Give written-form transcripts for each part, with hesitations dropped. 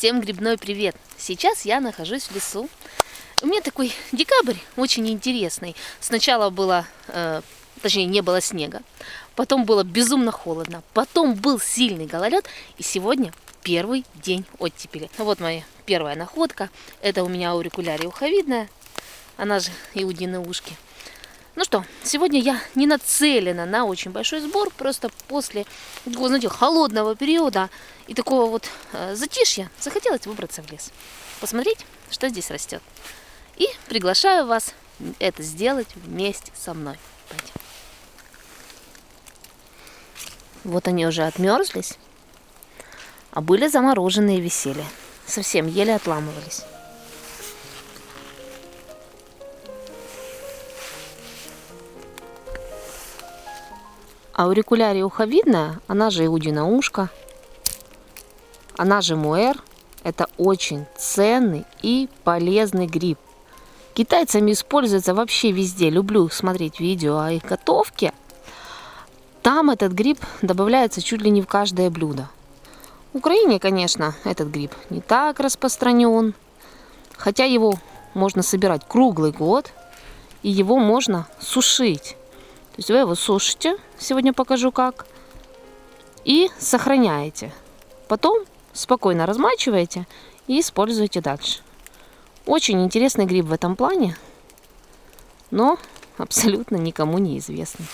Всем грибной привет! Сейчас я нахожусь в лесу. У меня такой декабрь очень интересный. Сначала было, точнее не было снега, потом было безумно холодно, потом был сильный гололед, и сегодня первый день оттепели. Вот моя первая находка. Это у меня аурикулярия уховидная, она же иудины ушки. Ну что, сегодня я не нацелена на очень большой сбор, просто после такого, знаете, холодного периода и такого вот затишья захотелось выбраться в лес, посмотреть, что здесь растет. И приглашаю вас это сделать вместе со мной. Пойдем. Вот они уже отмерзлись, а были замороженные, висели, совсем еле отламывались. Аурикулярия уховидная, она же иудино ушко, она же муэр, это очень ценный и полезный гриб. Китайцами используется вообще везде. Люблю смотреть видео о их готовке. Там этот гриб добавляется чуть ли не в каждое блюдо. В Украине, конечно, этот гриб не так распространен, хотя его можно собирать круглый год, и его можно сушить. То есть вы его сушите, сегодня покажу как, и сохраняете. Потом спокойно размачиваете и используете дальше. Очень интересный гриб в этом плане, но абсолютно никому не известный.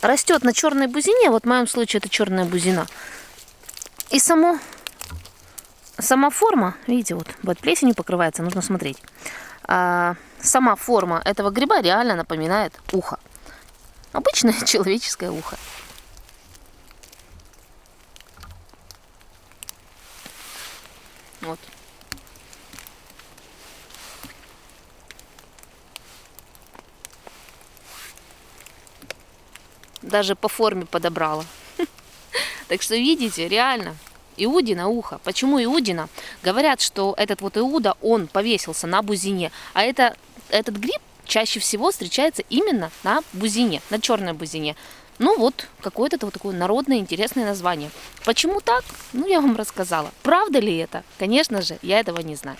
Растет на черной бузине, вот в моем случае это черная бузина. И сама форма, видите, вот плесенью покрывается, нужно смотреть. Сама форма этого гриба реально напоминает ухо. Обычное человеческое ухо. Вот. Даже по форме подобрала. Так что видите, реально, иудино ухо. Почему иудино? Говорят, что этот вот иуда, он повесился на бузине, а этот гриб чаще всего встречается именно на бузине, на черной бузине. Ну вот, какое-то вот такое народное интересное название. Почему так? Ну, я вам рассказала. Правда ли это? Конечно же, я этого не знаю.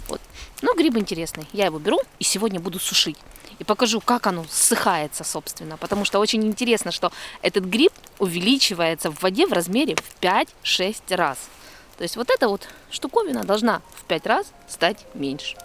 Вот. Но гриб интересный. Я его беру и сегодня буду сушить. И покажу, как оно ссыхается, собственно. Потому что очень интересно, что этот гриб увеличивается в воде в размере в 5-6 раз. То есть вот эта вот штуковина должна в 5 раз стать меньше.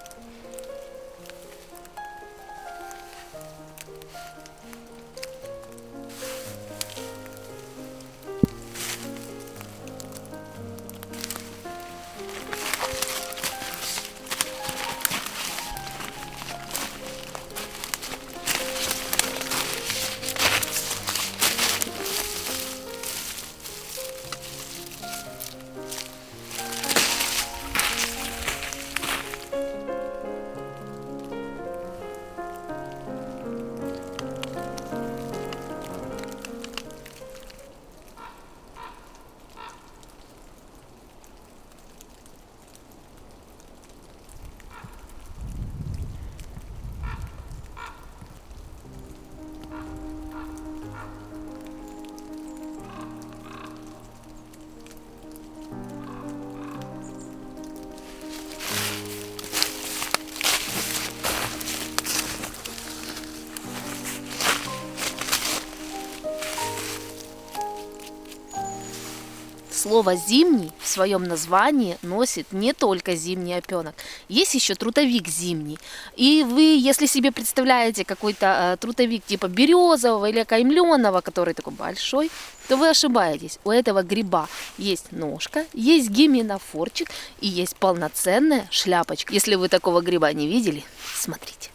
Слово «зимний» в своем названии носит не только зимний опенок. Есть еще трутовик зимний. И вы, если себе представляете какой-то трутовик типа березового или каймленого, который такой большой, то вы ошибаетесь. У этого гриба есть ножка, есть гименофорчик и есть полноценная шляпочка. Если вы такого гриба не видели, смотрите.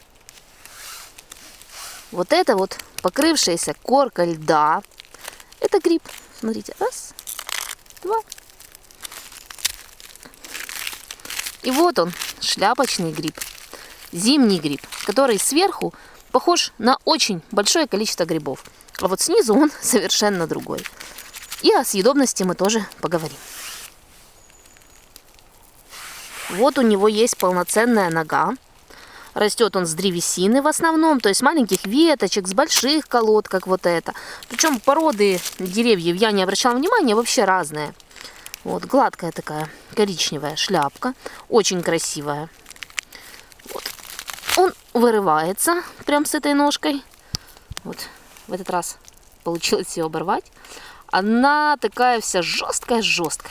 Вот это вот покрывшаяся корка льда, это гриб. Смотрите, раз, два. И вот он, шляпочный гриб, зимний гриб, который сверху похож на очень большое количество грибов. А вот снизу он совершенно другой. И о съедобности мы тоже поговорим. Вот у него есть полноценная нога. Растет он с древесины в основном, то есть с маленьких веточек, с больших колод, как вот это. Причем породы деревьев я не обращала внимания, вообще разные. Вот, гладкая такая коричневая шляпка, очень красивая. Вот. Он вырывается прям с этой ножкой. Вот, в этот раз получилось ее оборвать. Она такая вся жесткая-жесткая.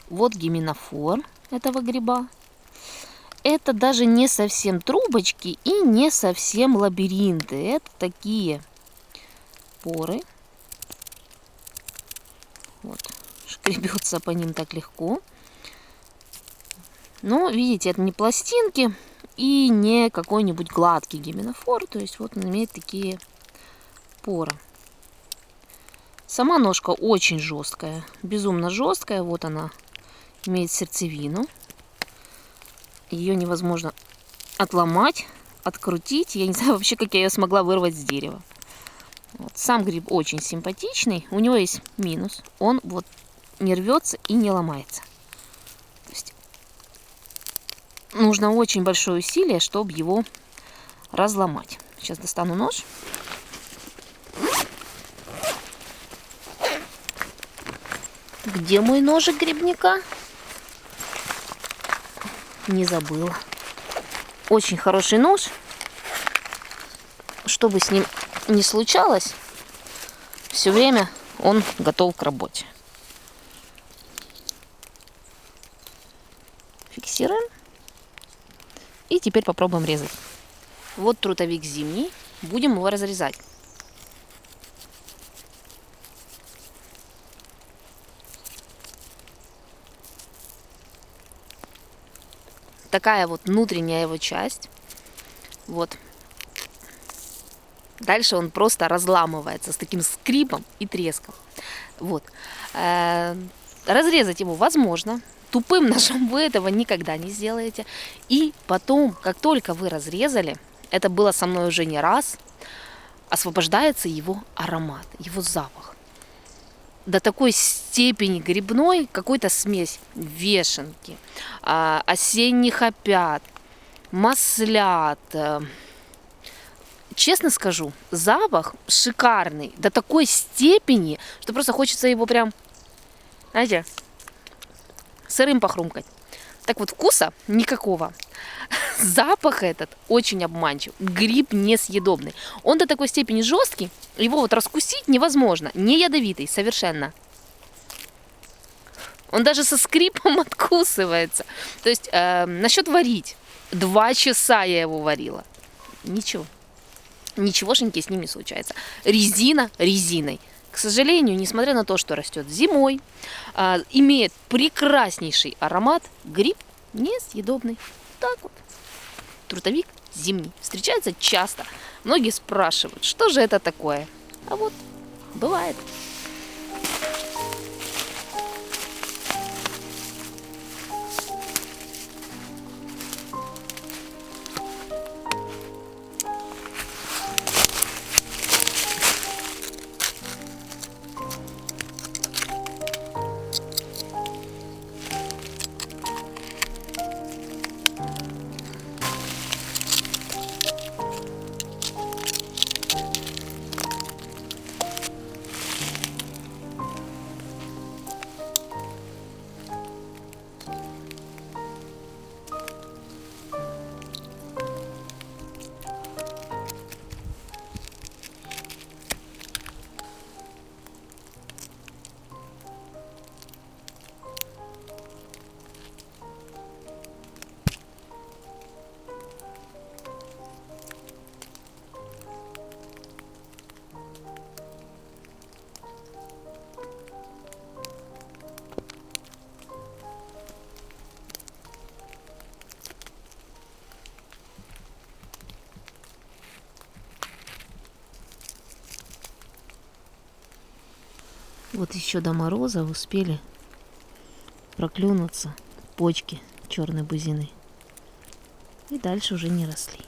Вот гиминофор этого гриба. Это даже не совсем трубочки и не совсем лабиринты. Это такие поры. Вот, шкребется по ним так легко. Но, видите, это не пластинки и не какой-нибудь гладкий гиминофор. То есть вот он имеет такие поры. Сама ножка очень жесткая, безумно жесткая. Вот она имеет сердцевину. Ее невозможно отломать, открутить. Я не знаю вообще, как я ее смогла вырвать с дерева. Вот. Сам гриб очень симпатичный. У него есть минус. Он вот не рвется и не ломается. То есть нужно очень большое усилие, чтобы его разломать. Сейчас достану нож. Где мой ножик грибника? Не забыла. Очень хороший нож. Что бы с ним ни случалось, все время он готов к работе. Фиксируем. И теперь попробуем резать. Вот трутовик зимний. Будем его разрезать. Такая вот внутренняя его часть. Вот. Дальше он просто разламывается с таким скрипом и треском. Вот. Разрезать его возможно. Тупым ножом вы этого никогда не сделаете. И потом, как только вы разрезали, это было со мной уже не раз, освобождается его аромат, его запах. До такой степени грибной, какой-то смесь вешенки, осенних опят, маслят. Честно скажу, запах шикарный, до такой степени, что просто хочется его прям, знаете, сырым похрумкать. Так вот, вкуса никакого. Запах этот очень обманчив. Гриб несъедобный. Он до такой степени жесткий, его вот раскусить невозможно. Не ядовитый совершенно. Он даже со скрипом откусывается. То есть, насчет варить. 2 часа я его варила. Ничего. Ничегошеньки с ним не случается. Резина резиной. К сожалению, несмотря на то, что растет зимой, имеет прекраснейший аромат, гриб несъедобный. Так вот. Трутовик зимний. Встречается часто. Многие спрашивают, что же это такое. А вот, бывает. Вот еще до мороза успели проклюнуться почки черной бузины. И дальше уже не росли.